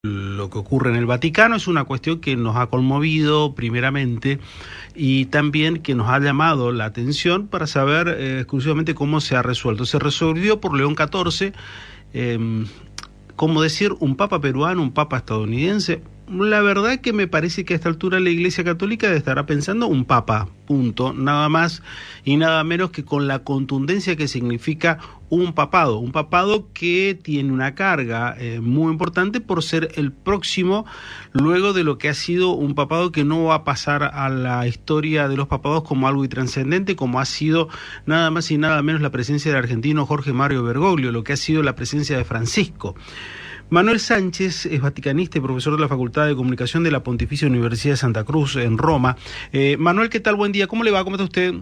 Lo que ocurre en el Vaticano es una cuestión que nos ha conmovido primeramente y también que nos ha llamado la atención para saber exclusivamente cómo se ha resuelto. Se resolvió por León XIV, como decir un papa peruano, un papa estadounidense. La verdad que me parece que a esta altura la Iglesia Católica estará pensando un papa, punto, nada más y nada menos que con la contundencia que significa un papado que tiene una carga muy importante por ser el próximo, luego de lo que ha sido un papado que no va a pasar a la historia de los papados como algo intranscendente, como ha sido nada más y nada menos la presencia del argentino Jorge Mario Bergoglio, lo que ha sido la presencia de Francisco. Manuel Sánchez es vaticanista y profesor de la Facultad de Comunicación de la Pontificia Universidad de Santa Cruz en Roma. Manuel, ¿qué tal? Buen día. ¿Cómo le va? ¿Cómo está usted?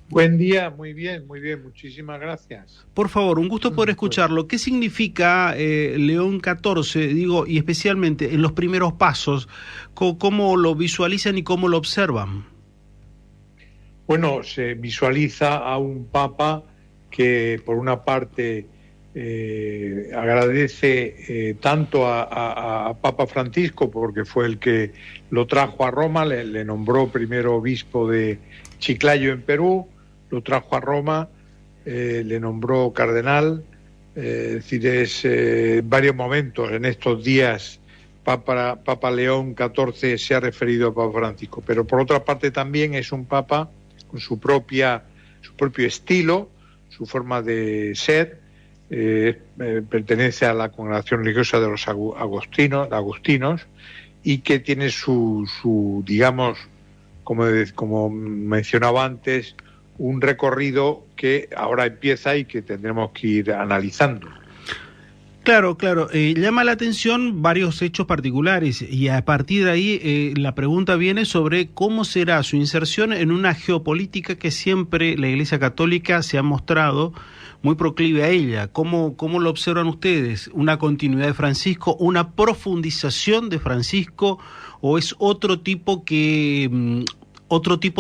Buen día, muy bien, muchísimas gracias. Por favor, un gusto poder escucharlo. ¿Qué significa León XIV, digo, y especialmente en los primeros pasos? ¿Cómo lo visualizan y cómo lo observan? Bueno, se visualiza a un papa que por una parte agradece tanto a Papa Francisco porque fue el que lo trajo a Roma, le nombró primero obispo de Chiclayo en Perú, lo trajo a Roma, le nombró cardenal, es decir, varios momentos en estos días Papa León XIV se ha referido a Papa Francisco, pero por otra parte también es un papa con su propio estilo, su forma de ser. Pertenece a la congregación religiosa de los agustinos y que tiene su digamos, como mencionaba antes, un recorrido que ahora empieza y que tendremos que ir analizando. Claro. Llama la atención varios hechos particulares y a partir de ahí la pregunta viene sobre cómo será su inserción en una geopolítica que siempre la Iglesia Católica se ha mostrado muy proclive a ella. ¿Cómo lo observan ustedes? ¿Una continuidad de Francisco, una profundización de Francisco o es otro tipo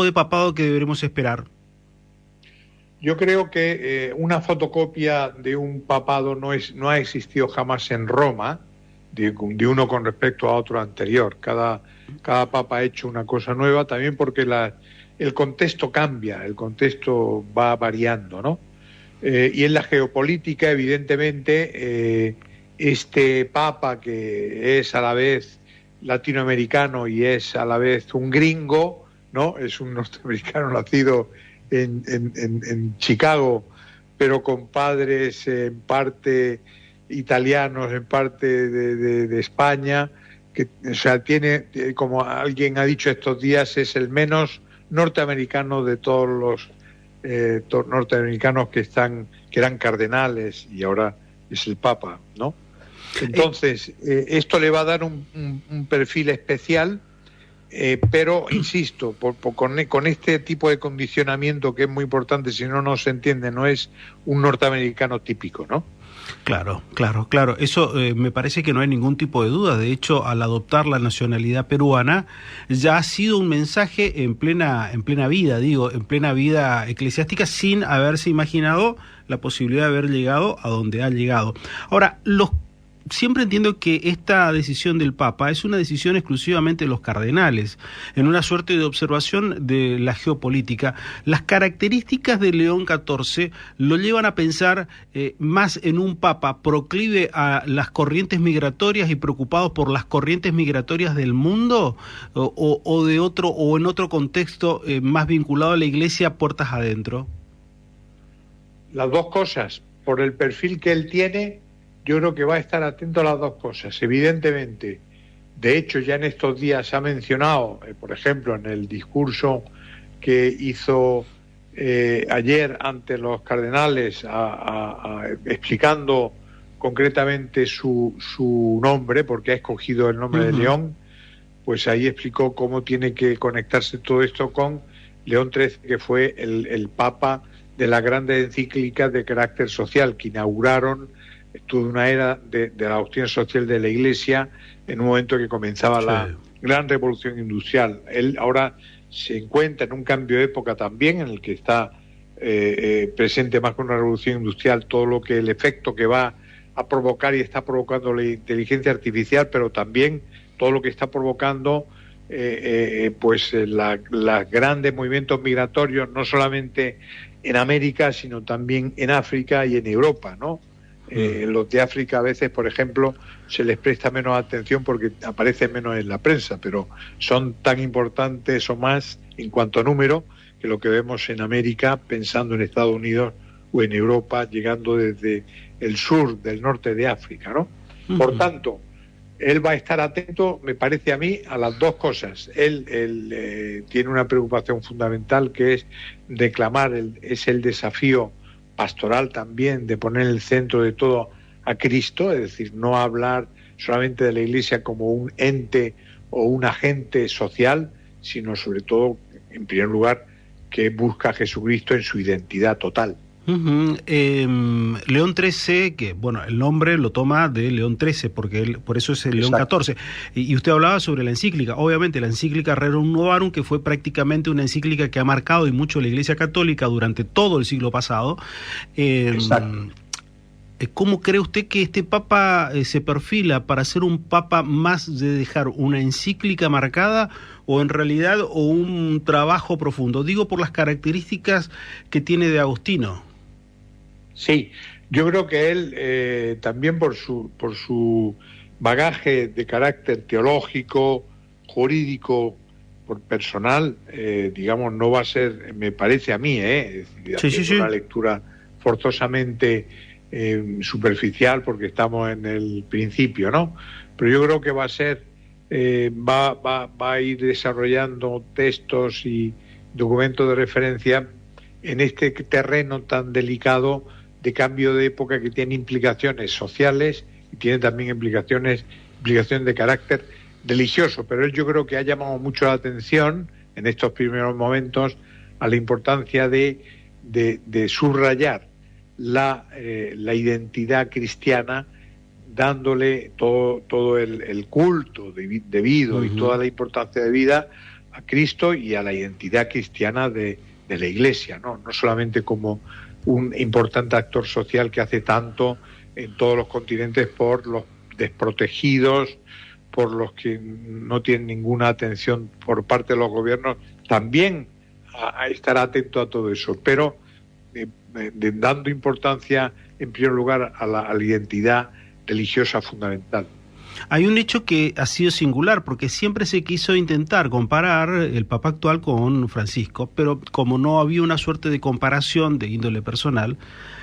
de papado que deberemos esperar? Yo creo que una fotocopia de un papado no ha existido jamás en Roma, de uno con respecto a otro anterior. Cada papa ha hecho una cosa nueva, también porque el contexto cambia, el contexto va variando, ¿no? Y en la geopolítica, evidentemente, este papa que es a la vez latinoamericano y es a la vez un gringo, ¿no? Es un norteamericano nacido en Chicago, pero con padres en parte italianos, en parte de España, que, o sea, tiene, como alguien ha dicho estos días, es el menos norteamericano de todos los norteamericanos que eran cardenales y ahora es el Papa, ¿no? Entonces, esto le va a dar un perfil especial, pero, insisto, con este tipo de condicionamiento que es muy importante, si no se entiende, no es un norteamericano típico, ¿no? Claro. Eso me parece que no hay ningún tipo de duda. De hecho, al adoptar la nacionalidad peruana, ya ha sido un mensaje en plena vida, en plena vida eclesiástica, sin haberse imaginado la posibilidad de haber llegado a donde ha llegado. Ahora, siempre entiendo que esta decisión del Papa es una decisión exclusivamente de los cardenales, en una suerte de observación de la geopolítica. Las características de León XIV lo llevan a pensar más en un Papa proclive a las corrientes migratorias y preocupados por las corrientes migratorias del mundo, o en otro contexto más vinculado a la Iglesia puertas adentro. Las dos cosas. Por el perfil que él tiene, yo creo que va a estar atento a las dos cosas. Evidentemente, de hecho, ya en estos días se ha mencionado, por ejemplo, en el discurso que hizo ayer ante los cardenales, explicando concretamente su nombre, porque ha escogido el nombre de León, pues ahí explicó cómo tiene que conectarse todo esto con León XIII, que fue el Papa de las grandes encíclicas de carácter social que inauguraron toda una era de la doctrina social de la Iglesia en un momento que comenzaba la gran revolución industrial. Él ahora se encuentra en un cambio de época también en el que está presente más que una revolución industrial todo lo que el efecto que va a provocar y está provocando la inteligencia artificial, pero también todo lo que está provocando los grandes movimientos migratorios, no solamente en América, sino también en África y en Europa, ¿no? Los de África a veces, por ejemplo, se les presta menos atención porque aparecen menos en la prensa, pero son tan importantes o más en cuanto a número que lo que vemos en América, pensando en Estados Unidos o en Europa, llegando desde el sur, del norte de África, ¿no? Por tanto, él va a estar atento, me parece a mí, a las dos cosas. Él tiene una preocupación fundamental que es declamar, es el desafío pastoral también, de poner en el centro de todo a Cristo, es decir, no hablar solamente de la Iglesia como un ente o un agente social, sino sobre todo, en primer lugar, que busca a Jesucristo en su identidad total. León XIII, que bueno, el nombre lo toma de León XIII, porque por eso es el León XIV. Y usted hablaba sobre la encíclica, obviamente la encíclica Rerum Novarum, que fue prácticamente una encíclica que ha marcado y mucho la Iglesia Católica durante todo el siglo pasado. ¿Cómo cree usted que este Papa se perfila para ser un Papa más de dejar una encíclica marcada o en realidad un trabajo profundo? Digo por las características que tiene de Agostino. Sí, yo creo que él también por su bagaje de carácter teológico, jurídico, por personal, digamos, no va a ser, me parece a mí, es decir, una lectura forzosamente superficial porque estamos en el principio, ¿no? Pero yo creo que va a ser, va a ir desarrollando textos y documentos de referencia en este terreno tan delicado de cambio de época, que tiene implicaciones sociales y tiene también implicaciones de carácter religioso. Pero él, yo creo que ha llamado mucho la atención en estos primeros momentos a la importancia de subrayar la identidad cristiana, dándole todo el culto debido y toda la importancia de vida a Cristo y a la identidad cristiana de la Iglesia, ¿no? No solamente como un importante actor social que hace tanto en todos los continentes por los desprotegidos, por los que no tienen ninguna atención por parte de los gobiernos, también a estar atento a todo eso, pero dando importancia en primer lugar a la identidad religiosa fundamental. Hay un hecho que ha sido singular, porque siempre se quiso intentar comparar el Papa actual con Francisco, pero como no había una suerte de comparación de índole personal,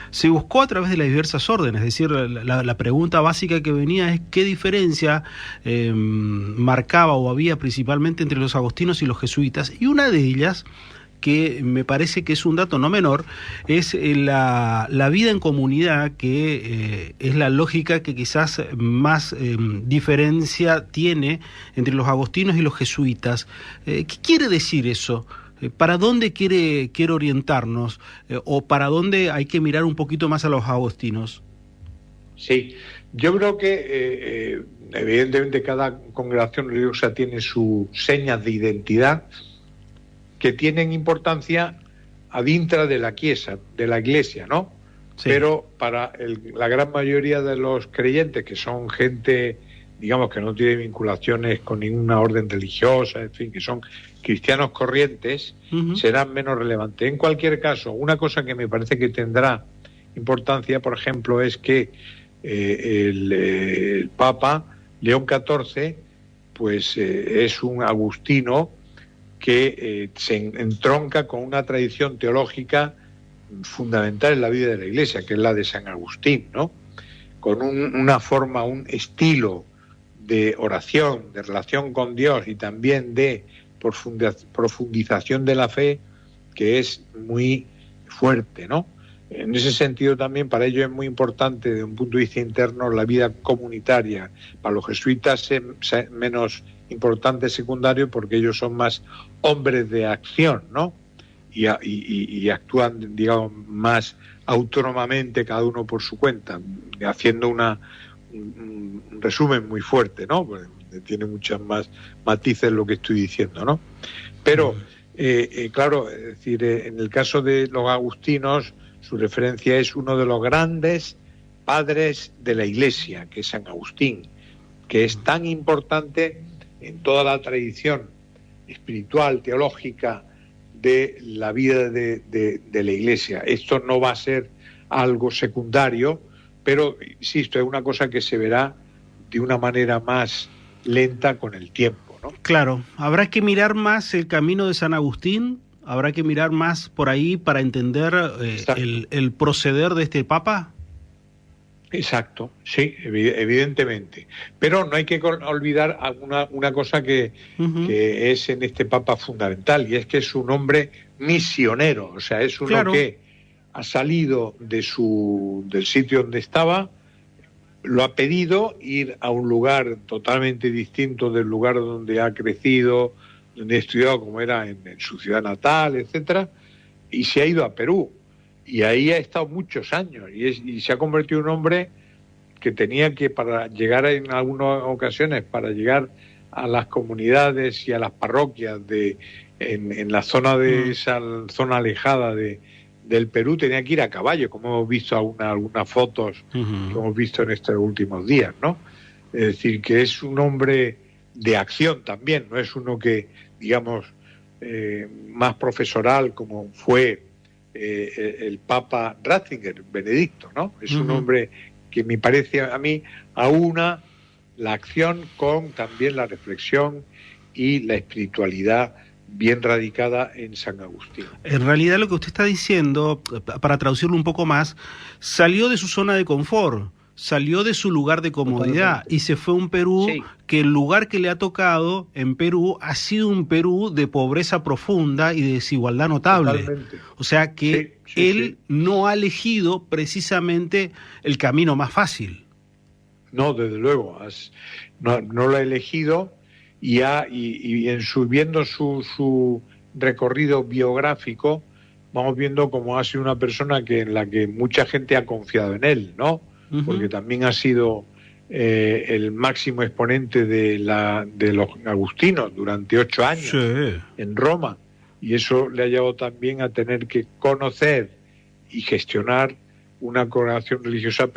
se buscó a través de las diversas órdenes. Es decir, la pregunta básica que venía es qué diferencia marcaba o había principalmente entre los agostinos y los jesuitas, y una de ellas, que me parece que es un dato no menor, es la vida en comunidad, que es la lógica que quizás más diferencia tiene entre los agostinos y los jesuitas. ¿Qué quiere decir eso? ¿Para dónde quiere orientarnos? ¿O para dónde hay que mirar un poquito más a los agostinos? Sí, yo creo que evidentemente cada congregación religiosa tiene sus señas de identidad que tienen importancia adintra de la iglesia, ¿no? Sí. Pero para la gran mayoría de los creyentes, que son gente, digamos, que no tiene vinculaciones con ninguna orden religiosa, en fin, que son cristianos corrientes, serán menos relevantes. En cualquier caso, una cosa que me parece que tendrá importancia, por ejemplo, es que el Papa León XIV, pues es un agustino que se entronca con una tradición teológica fundamental en la vida de la Iglesia, que es la de San Agustín, ¿no? Con una forma, un estilo de oración, de relación con Dios y también de profundización de la fe, que es muy fuerte, ¿no? En ese sentido también para ellos es muy importante, desde un punto de vista interno, la vida comunitaria. Para los jesuitas es menos importante, secundario, porque ellos son más hombres de acción, ¿no? Y actúan, digamos, más autónomamente, cada uno por su cuenta, haciendo un resumen muy fuerte, ¿no? Pues tiene muchas más matices lo que estoy diciendo, ¿no? Pero, claro, es decir, en el caso de los agustinos, su referencia es uno de los grandes padres de la Iglesia, que es San Agustín, que es tan importante en toda la tradición espiritual, teológica de la vida de la Iglesia. Esto no va a ser algo secundario, pero, insisto, es una cosa que se verá de una manera más lenta con el tiempo, ¿no? Claro, habrá que mirar más el camino de San Agustín, habrá que mirar más por ahí para entender el proceder de este Papa. Exacto, sí, evidentemente. Pero no hay que olvidar una cosa que es en este Papa fundamental, y es que es un hombre misionero, o sea, es uno que ha salido del sitio donde estaba, lo ha pedido ir a un lugar totalmente distinto del lugar donde ha crecido, donde ha estudiado, como era en su ciudad natal, etcétera, y se ha ido a Perú. Y ahí ha estado muchos años y se ha convertido en un hombre que tenía que, para llegar en algunas ocasiones, para llegar a las comunidades y a las parroquias en la zona de esa zona alejada del Perú, tenía que ir a caballo, como hemos visto algunas fotos que hemos visto en estos últimos días, ¿no? Es decir, que es un hombre de acción también, no es uno que, digamos, más profesoral como fue el Papa Ratzinger, Benedicto, ¿no? Es un hombre que me parece a mí aúna la acción con también la reflexión y la espiritualidad bien radicada en San Agustín. En realidad lo que usted está diciendo, para traducirlo un poco más, salió de su zona de confort, salió de su lugar de comodidad. Totalmente. Y se fue a un Perú que el lugar que le ha tocado en Perú ha sido un Perú de pobreza profunda y de desigualdad notable. Totalmente. O sea que él no ha elegido precisamente el camino más fácil. No, desde luego, no lo ha elegido y viendo su recorrido biográfico, vamos viendo cómo ha sido una persona en la que mucha gente ha confiado en él, ¿no? Porque también ha sido el máximo exponente de los agustinos durante 8 años en Roma, y eso le ha llevado también a tener que conocer y gestionar una congregación religiosa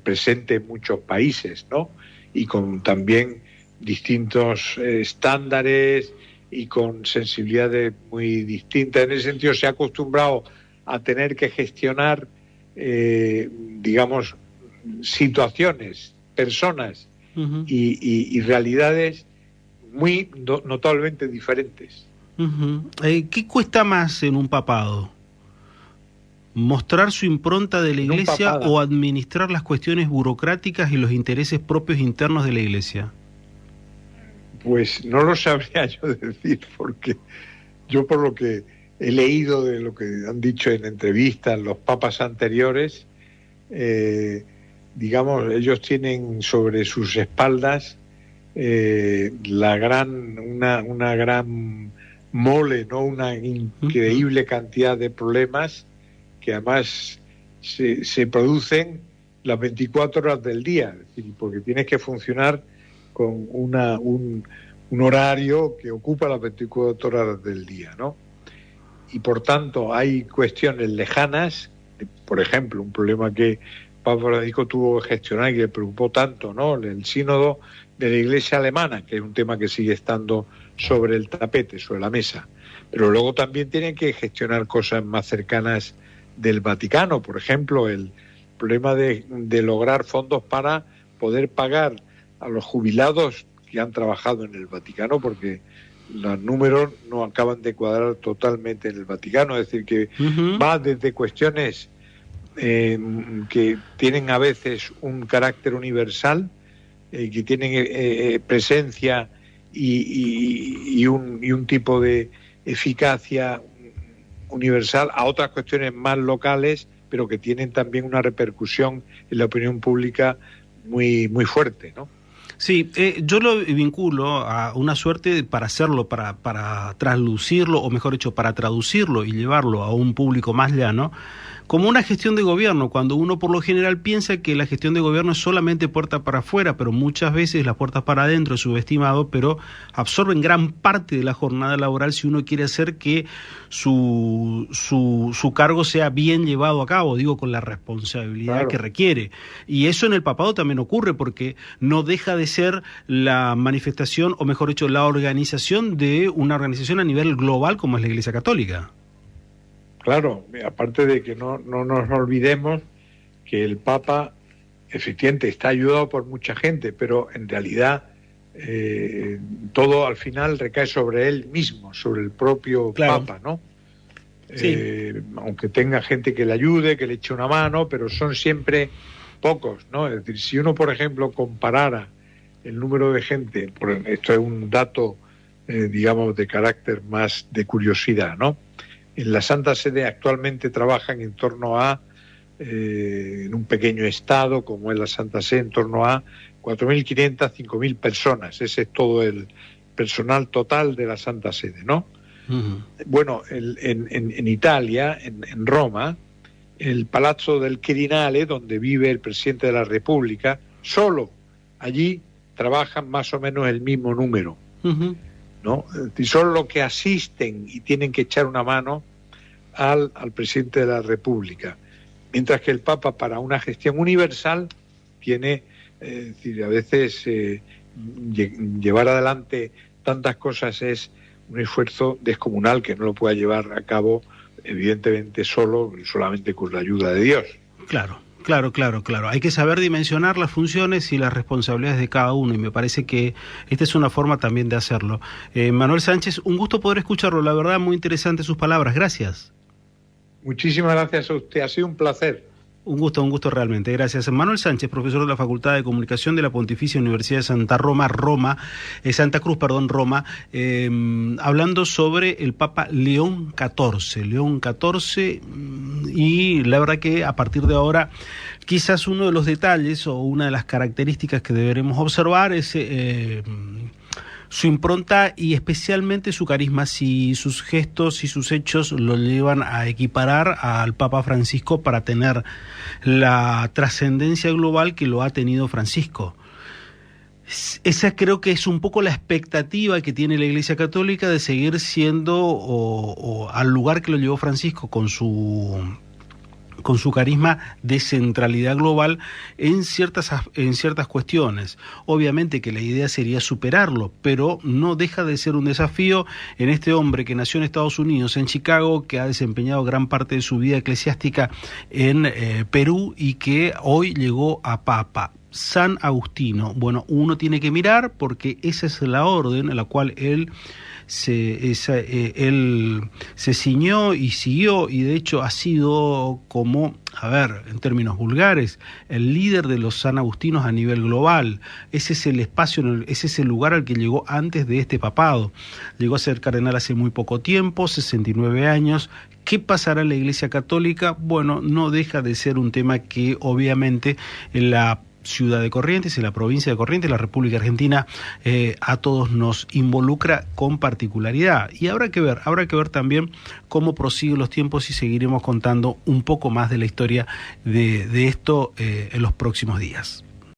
presente en muchos países, ¿no? Y con también distintos estándares y con sensibilidades muy distintas. En ese sentido se ha acostumbrado a tener que gestionar, digamos, situaciones, personas y realidades muy notablemente diferentes. ¿Qué cuesta más en un papado? ¿Mostrar su impronta de la Iglesia o administrar las cuestiones burocráticas y los intereses propios internos de la Iglesia? Pues no lo sabría yo decir, porque yo, por lo que he leído de lo que han dicho en entrevistas los papas anteriores, digamos, ellos tienen sobre sus espaldas una gran mole, ¿no? Una increíble cantidad de problemas que además se producen las 24 horas del día, es decir, porque tienes que funcionar con un horario que ocupa las 24 horas del día, ¿no? Y por tanto hay cuestiones lejanas, por ejemplo, un problema que Papa Francisco tuvo que gestionar y que le preocupó tanto, ¿no? El sínodo de la Iglesia alemana, que es un tema que sigue estando sobre el tapete, sobre la mesa. Pero luego también tienen que gestionar cosas más cercanas del Vaticano, por ejemplo, el problema de lograr fondos para poder pagar a los jubilados que han trabajado en el Vaticano, porque los números no acaban de cuadrar totalmente en el Vaticano, es decir, que va desde cuestiones que tienen a veces un carácter universal, que tienen presencia y un tipo de eficacia universal, a otras cuestiones más locales, pero que tienen también una repercusión en la opinión pública muy, muy fuerte, ¿no? Sí, yo lo vinculo a una suerte para hacerlo, para traslucirlo, o mejor dicho, para traducirlo y llevarlo a un público más llano, como una gestión de gobierno, cuando uno por lo general piensa que la gestión de gobierno es solamente puerta para afuera, pero muchas veces las puertas para adentro es subestimado, pero absorben gran parte de la jornada laboral si uno quiere hacer que su cargo sea bien llevado a cabo, digo, con la responsabilidad que requiere. Y eso en el papado también ocurre, porque no deja de ser la manifestación, o mejor dicho, la organización de una organización a nivel global como es la Iglesia Católica. Claro, aparte de que no nos olvidemos que el Papa efectivamente está ayudado por mucha gente, pero en realidad todo al final recae sobre él mismo, sobre el propio Papa, ¿no? Sí. Aunque tenga gente que le ayude, que le eche una mano, pero son siempre pocos, ¿no? Es decir, si uno, por ejemplo, comparara el número de gente, esto es un dato, digamos, de carácter más de curiosidad, ¿no? En la Santa Sede actualmente trabajan en torno a, en un pequeño estado como es la Santa Sede, en torno a 4.500, 5.000 personas. Ese es todo el personal total de la Santa Sede, ¿no? Uh-huh. Bueno, en Italia, en Roma, el Palazzo del Quirinale, donde vive el presidente de la República, solo allí trabajan más o menos el mismo número. Uh-huh. ¿No? Y son los que asisten y tienen que echar una mano al presidente de la República, mientras que el Papa, para una gestión universal, tiene, decir, a veces llevar adelante tantas cosas es un esfuerzo descomunal que no lo pueda llevar a cabo evidentemente solamente con la ayuda de Dios. Claro. Hay que saber dimensionar las funciones y las responsabilidades de cada uno, y me parece que esta es una forma también de hacerlo. Manuel Sánchez, un gusto poder escucharlo, la verdad muy interesante sus palabras, gracias. Muchísimas gracias a usted, ha sido un placer. Un gusto realmente, gracias. Manuel Sánchez, profesor de la Facultad de Comunicación de la Pontificia Universidad de Santa Cruz, Roma, hablando sobre el Papa León XIV, y la verdad que a partir de ahora quizás uno de los detalles o una de las características que deberemos observar es su impronta y especialmente su carisma, si sus gestos y sus hechos lo llevan a equiparar al Papa Francisco para tener la trascendencia global que lo ha tenido Francisco. Esa creo que es un poco la expectativa que tiene la Iglesia Católica de seguir siendo o al lugar que lo llevó Francisco con su carisma de centralidad global en ciertas cuestiones. Obviamente que la idea sería superarlo, pero no deja de ser un desafío en este hombre que nació en Estados Unidos, en Chicago, que ha desempeñado gran parte de su vida eclesiástica en Perú y que hoy llegó a Papa. San Agustino, bueno, uno tiene que mirar porque esa es la orden a la cual él se ciñó y siguió, y de hecho ha sido como, en términos vulgares, el líder de los San Agustinos a nivel global. Ese es el espacio, ese es el lugar al que llegó antes de este papado. Llegó a ser cardenal hace muy poco tiempo, 69 años. ¿Qué pasará en la Iglesia Católica? Bueno, no deja de ser un tema que obviamente en la ciudad de Corrientes, en la provincia de Corrientes, la República Argentina, a todos nos involucra con particularidad. Y habrá que ver también cómo prosiguen los tiempos y seguiremos contando un poco más de la historia de esto en los próximos días.